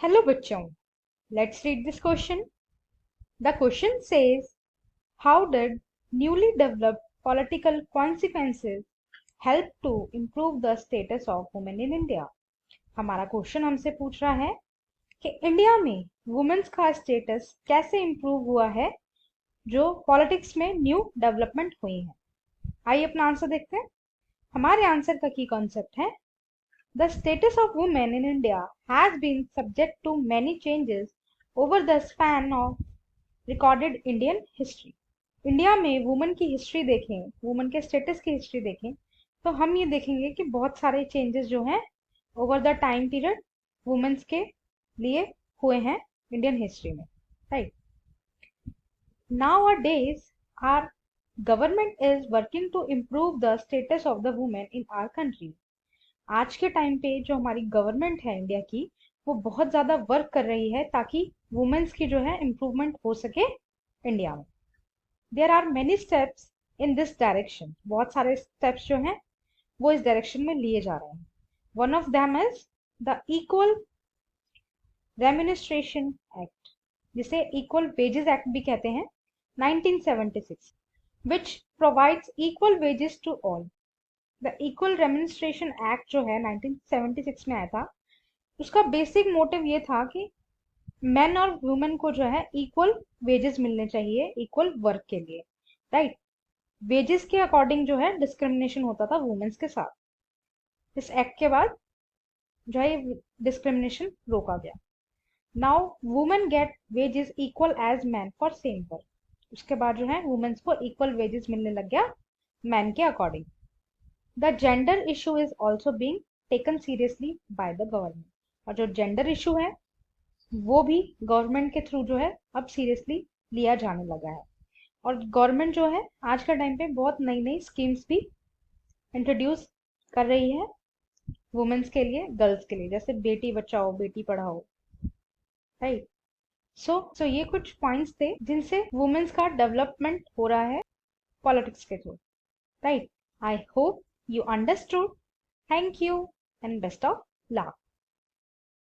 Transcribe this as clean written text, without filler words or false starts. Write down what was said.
Hello बच्चों, let's read this question. The question says, how did newly developed political consequences help to improve the status of women in India? हमारा question हमसे पूछ रहा है कि India में women's का स्टेटस कैसे इम्प्रूव हुआ है जो पॉलिटिक्स में न्यू डेवलपमेंट हुई है। आइए अपना आंसर देखते हैं। हमारे आंसर का की कॉन्सेप्ट है, The status of women in India has been subject to many changes over the span of recorded Indian history. India में वुमेन की हिस्ट्री देखें, वुमेन के स्टेटस की हिस्ट्री देखें, तो हम ये देखेंगे कि बहुत सारे चेंजेस जो हैं over the time period women's के लिए हुए हैं इंडियन हिस्ट्री में, right. Nowadays, our government is working to improve the status of the women in our country. आज के टाइम पे जो हमारी गवर्नमेंट है इंडिया की, वो बहुत ज्यादा वर्क कर रही है ताकि वुमेन्स की जो है इम्प्रूवमेंट हो सके इंडिया में। There are many steps in this direction, बहुत सारे स्टेप्स जो हैं वो इस डायरेक्शन में लिए जा रहे हैं। One of them is the equal remuneration act, जिसे इक्वल वेजेस एक्ट भी कहते हैं, 1976, which provides equal wages to all. The equal remuneration act जो है 1976 में आया था, उसका बेसिक मोटिव ये था कि मेन और वुमेन को जो है इक्वल वेजेस मिलने चाहिए इक्वल वर्क के लिए, राइट। वेजेस के अकॉर्डिंग जो है डिस्क्रिमिनेशन होता था वुमेन्स के साथ। इस एक्ट के बाद जो है डिस्क्रिमिनेशन रोका गया। Now women get wages equal as man for same work. उसके बाद जो है वुमेन्स को इक्वल वेजेस मिलने लग गया मैन के according. The gender issue is also being taken seriously by the government. और जो जेंडर इशू है वो भी गवर्नमेंट के थ्रू जो है अब सीरियसली लिया जाने लगा है। और गवर्नमेंट जो है आज के टाइम पे बहुत नई नई स्कीम्स भी इंट्रोड्यूस कर रही है वुमेन्स के लिए, गर्ल्स के लिए, जैसे बेटी बचाओ बेटी पढ़ाओ, राइट। सो ये कुछ पॉइंट्स थे जिनसे वुमेन्स का डेवलपमेंट हो रहा है पॉलिटिक्स के through, right? I hope you understood. Thank you and best of luck.